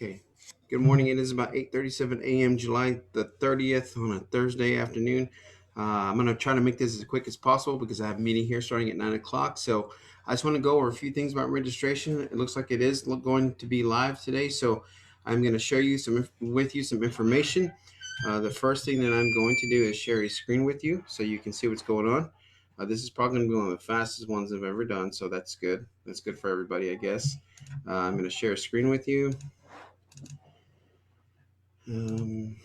Okay. Good morning. It is about 8:37 a.m. July the 30th on a Thursday afternoon. I'm going to try to make this as quick as possible because I have a meeting here starting at 9 o'clock. So I just want to go over a few things about registration. It looks like it is going to be live today. So I'm going to share with you some information. The first thing that I'm going to do is share a screen with you so you can see what's going on. This is probably going to be one of the fastest ones I've ever done. So that's good. That's good for everybody, I guess. I'm going to share a screen with you. Um,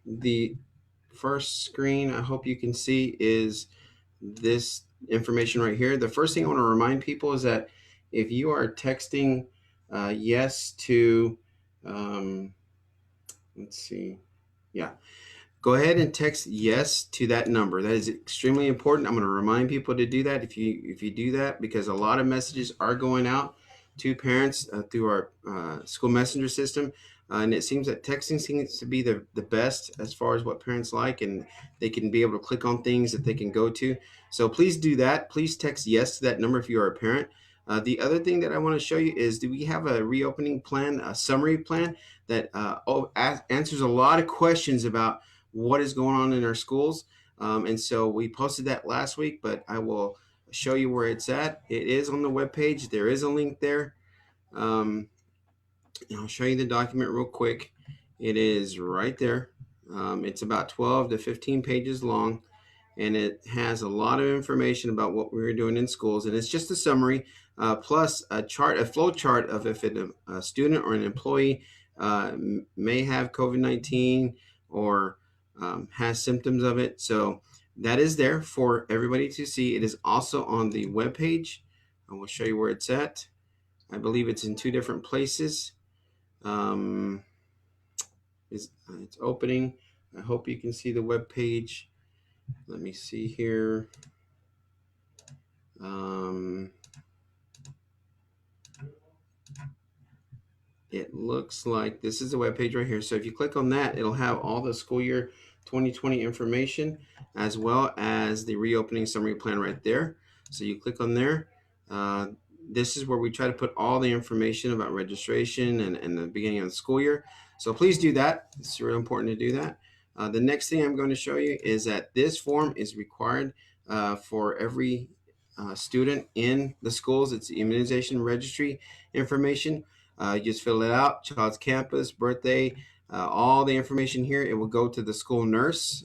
the first screen I hope you can see is this information right here. The first thing I want to remind people is that if you are texting yes to, um, let's see, yeah, go ahead and text yes to that number. That is extremely important. I'm going to remind people to do that if you do that, because a lot of messages are going out to parents through our school messenger system. And it seems that texting seems to be the best as far as what parents like, and they can be able to click on things that they can go to. So please do that. Please text yes to that number if you are a parent. The other thing that I want to show you is, do we have a reopening plan, a summary plan that answers a lot of questions about what is going on in our schools. And so we posted that last week, but I will show you where it's at. It is on the webpage. There is a link there. And I'll show you the document real quick. It is right there. It's about 12 to 15 pages long, and it has a lot of information about what we were doing in schools. And it's just a summary, plus a flow chart of if a student or an employee may have COVID-19 or has symptoms of it. So that is there for everybody to see. It is also on the webpage. I will show you where it's at. I believe it's in two different places. Um, it's opening. I hope you can see the web page. Let me see here. It looks like this is the web page right here. So if you click on that, it'll have all the school year 2020 information, as well as the reopening summary plan right there. So you click on there. This is where we try to put all the information about registration and the beginning of the school year. So please do that. It's really important to do that. The next thing I'm going to show you is that this form is required for every student in the schools. It's the immunization registry information. You just fill it out, child's campus, birthday, all the information here. It will go to the school nurse.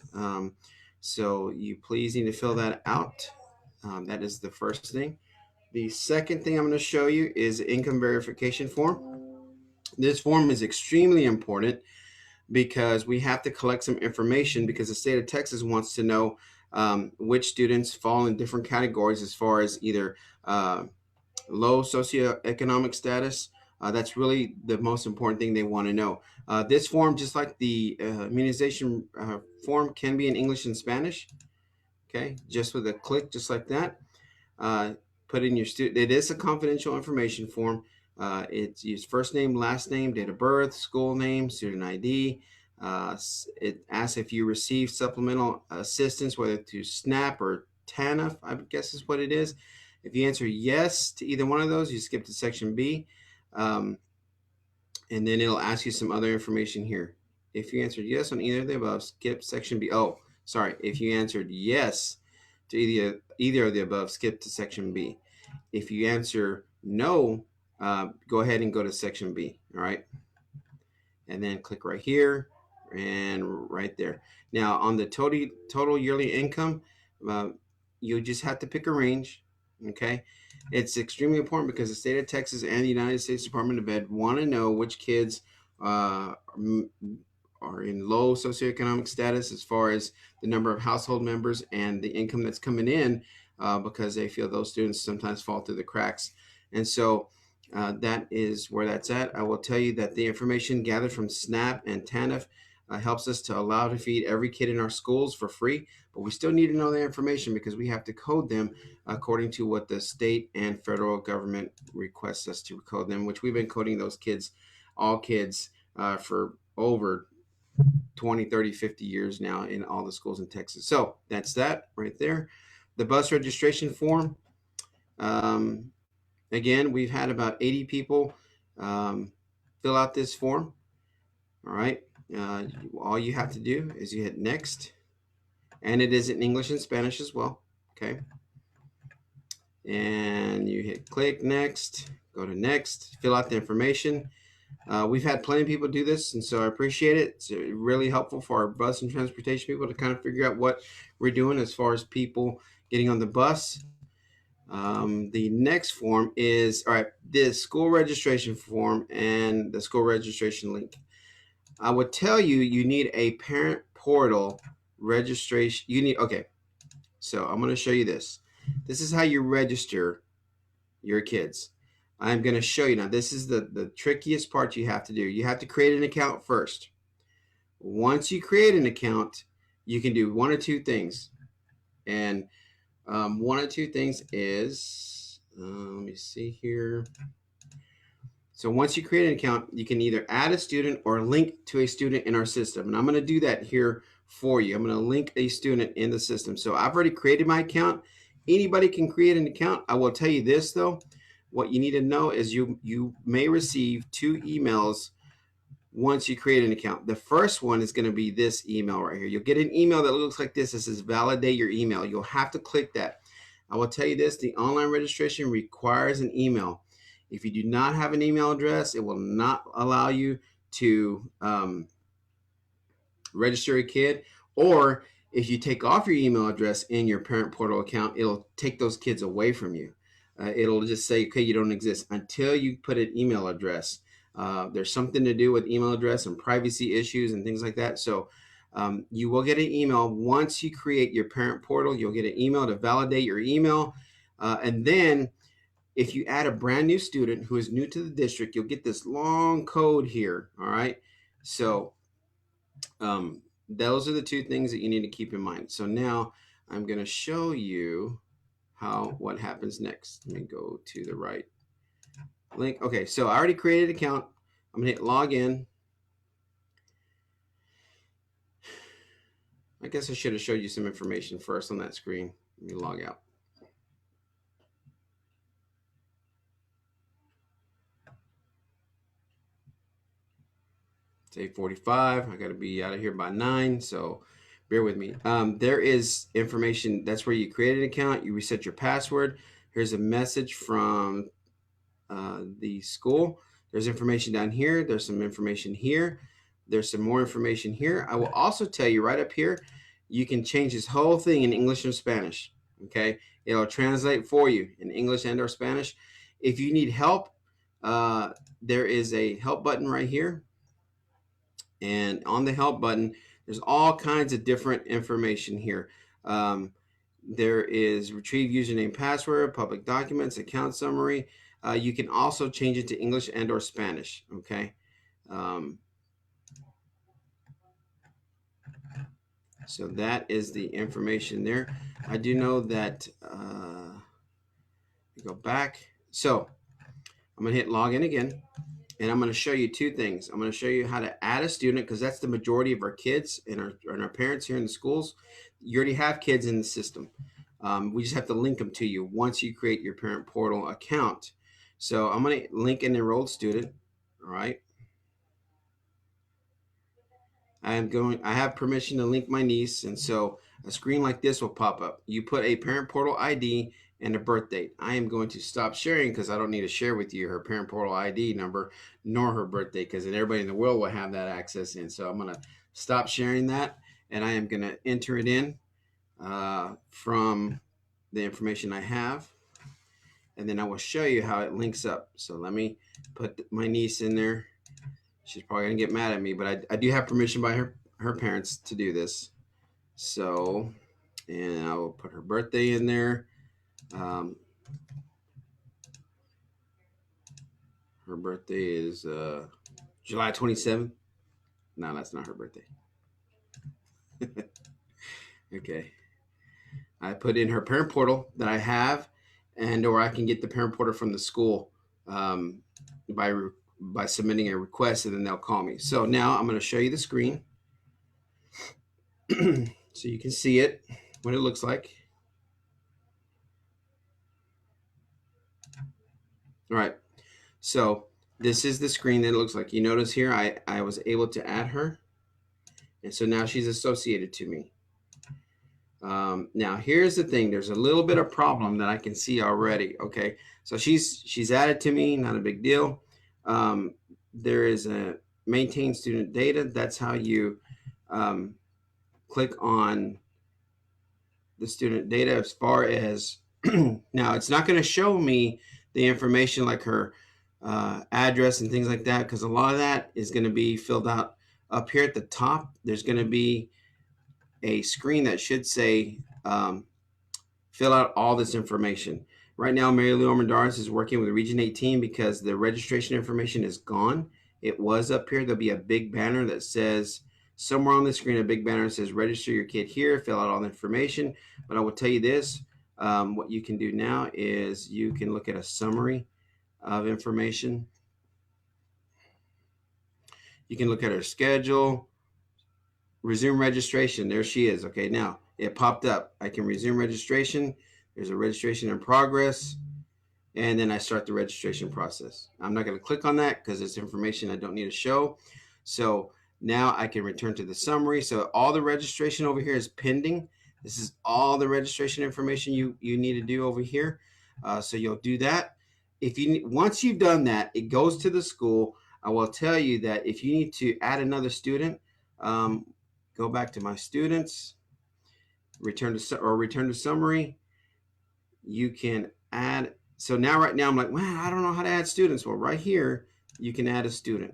So you please need to fill that out. That is the first thing. The second thing I'm going to show you is the income verification form. This form is extremely important because we have to collect some information, because the state of Texas wants to know which students fall in different categories as far as either low socioeconomic status. That's really the most important thing they want to know. This form, just like the immunization form, can be in English and Spanish. Okay, just with a click, just like that. Put in your student. It is a confidential information form. It's use first name, last name, date of birth, school name, student ID. It asks if you received supplemental assistance, whether through SNAP or TANF, I guess is what it is. If you answer yes to either one of those, you skip to section B, and then it'll ask you some other information here. If you answered yes on either of the above, skip section B. Oh, sorry. If you answered yes to either of the above, skip to section B. If you answer no, go ahead and go to section B. All right, and then click right here and right there. Now on the total yearly income, you just have to pick a range. Okay, it's extremely important because the state of Texas and the United States Department of Ed want to know which kids are in low socioeconomic status as far as the number of household members and the income that's coming in, because they feel those students sometimes fall through the cracks. And so that is where that's at. I will tell you that the information gathered from SNAP and TANF helps us to allow to feed every kid in our schools for free, but we still need to know the information because we have to code them according to what the state and federal government requests us to code them, which we've been coding those kids, all kids, for over 20, 30, 50 years now in all the schools in Texas. So that's that right there. The bus registration form. Again, we've had about 80 people fill out this form. All right. All you have to do is you hit next, and it is in English and Spanish as well. Okay. And you hit click next, go to next, fill out the information. We've had plenty of people do this, and so I appreciate it. It's really helpful for our bus and transportation people to kind of figure out what we're doing as far as people getting on the bus. The next form is, all right, this school registration form and the school registration link. I would tell you, you need a parent portal registration. Okay, so I'm going to show you this. This is how you register your kids. I'm going to show you now. This is the trickiest part you have to do. You have to create an account first. Once you create an account, you can do one or two things. And one or two things is, let me see here. So once you create an account, you can either add a student or link to a student in our system. And I'm going to do that here for you. I'm going to link a student in the system. So I've already created my account. Anybody can create an account. I will tell you this though. What you need to know is you may receive 2 emails once you create an account. The first one is going to be this email right here. You'll get an email that looks like this. It says validate your email. You'll have to click that. I will tell you this, the online registration requires an email. If you do not have an email address, it will not allow you to register a kid. Or if you take off your email address in your parent portal account, it'll take those kids away from you. It'll just say, okay, you don't exist until you put an email address. There's something to do with email address and privacy issues and things like that. So you will get an email once you create your parent portal. You'll get an email to validate your email. And then if you add a brand new student who is new to the district, you'll get this long code here. All right. So those are the 2 things that you need to keep in mind. So now I'm going to show you what happens next. Let me go to the right link. Okay, so I already created an account. I'm gonna hit login. I guess I should have showed you some information first on that screen. Let me log out. It's 8:45. I got to be out of here by 9, so bear with me. There is information. That's where you create an account. You reset your password. Here's a message from the school. There's information down here. There's some information here. There's some more information here. I will also tell you right up here, you can change this whole thing in English and Spanish. Okay, it'll translate for you in English and or Spanish. If you need help, there is a help button right here. And on the help button, there's all kinds of different information here. There is retrieve username, password, public documents, account summary. You can also change it to English and or Spanish. Okay. So that is the information there. I do know that, go back. So I'm going to hit login again. And I'm going to show you 2 things. I'm going to show you how to add a student, because that's the majority of our kids and our parents here in the schools. You already have kids in the system. We just have to link them to you once you create your parent portal account. So I'm going to link an enrolled student. All right. I have permission to link my niece, and so a screen like this will pop up. You put a parent portal ID and a birth date. I am going to stop sharing because I don't need to share with you her parent portal ID number nor her birth date, because then everybody in the world will have that access in. So I'm going to stop sharing that, and I am going to enter it in from the information I have, and then I will show you how it links up. So let me put my niece in there. She's probably gonna get mad at me, but I do have permission by her parents to do this. So, and I will put her birthday in there. Her birthday is July 27th. No, that's not her birthday. Okay. I put in her parent portal that I have, and or I can get the parent portal from the school by submitting a request, and then they'll call me. So now I'm going to show you the screen so you can see it, what it looks like. All right. So this is the screen that it looks like. You notice here I was able to add her, and so now she's associated to me. Now here's the thing. There's a little bit of problem that I can see already. Okay, so she's added to me. Not a big deal. There is a maintain student data. That's how you um, click on the student data as far as now it's not going to show me the information like her address and things like that, because a lot of that is going to be filled out up here at the top. There's going to be a screen that should say fill out all this information. Right now, Mary Lou Armendariz is working with Region 18 because the registration information is gone. It was up here. There'll be a big banner that says, somewhere on the screen, a big banner that says register your kid here, fill out all the information. But I will tell you this, what you can do now is you can look at a summary of information. You can look at her schedule, resume registration. There she is. Okay, now it popped up. I can resume registration. There's a registration in progress. And then I start the registration process. I'm not going to click on that because it's information I don't need to show. So now I can return to the summary. So all the registration over here is pending. This is all the registration information you need to do over here. So you'll do that. If you once you've done that, it goes to the school. I will tell you that if you need to add another student, go back to my students, return to summary. You can add. So now, right now, I'm like, man, I don't know how to add students. Well, right here, you can add a student.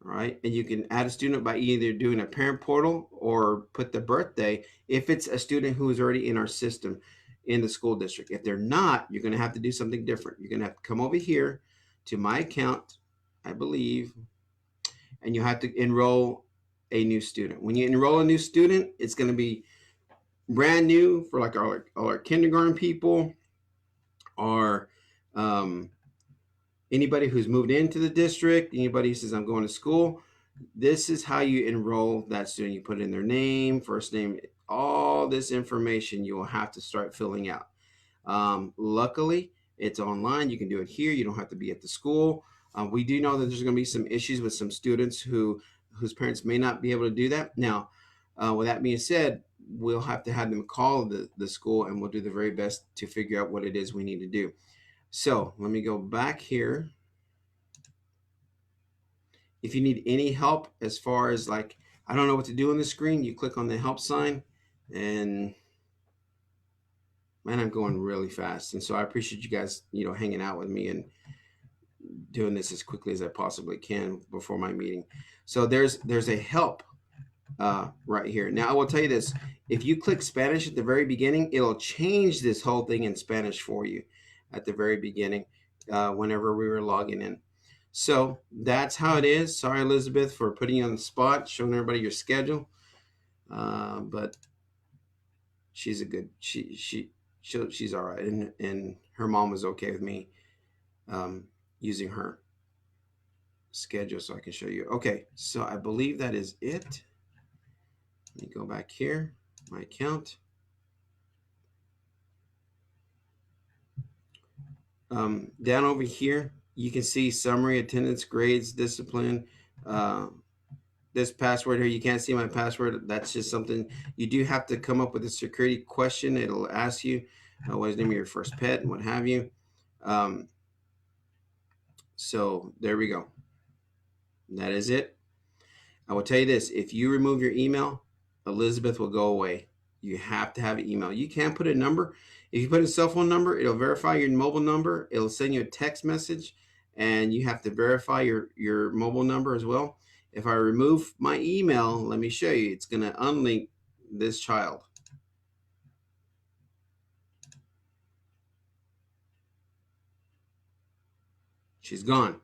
All right. And you can add a student by either doing a parent portal or put the birthday if it's a student who is already in our system in the school district. If they're not, you're going to have to do something different. You're going to have to come over here to my account, I believe, and you have to enroll a new student. When you enroll a new student, it's going to be brand new for like our kindergarten people, or anybody who's moved into the district, anybody who says I'm going to school. This is how you enroll that student. You put in their name, first name, all this information you will have to start filling out. Luckily, it's online. You can do it here. You don't have to be at the school. We do know that there's going to be some issues with some students whose parents may not be able to do that. Now, with that being said, we'll have to have them call the school, and we'll do the very best to figure out what it is we need to do. So let me go back here. If you need any help as far as like, I don't know what to do on the screen, you click on the help sign, and man, I'm going really fast. And so I appreciate you guys, hanging out with me and doing this as quickly as I possibly can before my meeting. So there's a help right here. Now I will tell you this: if you click Spanish at the very beginning, it'll change this whole thing in Spanish for you at the very beginning whenever we were logging in. So that's how it is. Sorry, Elizabeth, for putting you on the spot, showing everybody your schedule. But she's a good she's all right, and her mom was okay with me using her schedule so I can show you. Okay, so I believe that is it. Let me go back here, my account. Down over here, you can see summary, attendance, grades, discipline. This password here, you can't see my password. That's just something you do have to come up with a security question. It'll ask you what is the name of your first pet and what have you. So there we go. That is it. I will tell you this: if you remove your email, Elizabeth will go away. You have to have an email. You can't put a number. If you put a cell phone number, it'll verify your mobile number. It'll send you a text message, and you have to verify your mobile number as well. If I remove my email, let me show you. It's going to unlink this child. She's gone.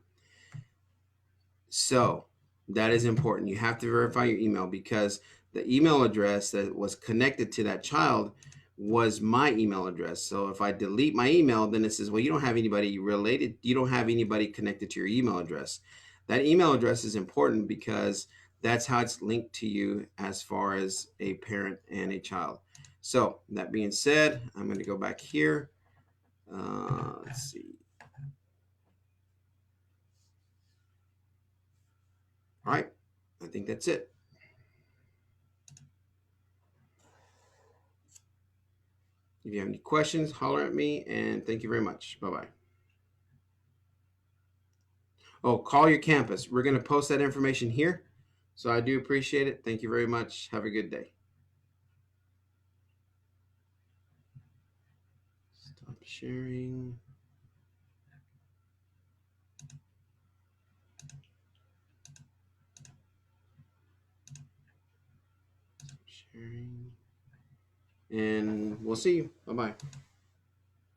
So that is important. You have to verify your email, because the email address that was connected to that child was my email address. So if I delete my email, then it says, well, you don't have anybody related. You don't have anybody connected to your email address. That email address is important because that's how it's linked to you as far as a parent and a child. So that being said, I'm going to go back here. Let's see. think that's it. If you have any questions, holler at me, and thank you very much. Bye-bye. Oh, call your campus. We're going to post that information here. So I do appreciate it. Thank you very much. Have a good day. Stop sharing. Stop sharing. And we'll see you. Bye-bye.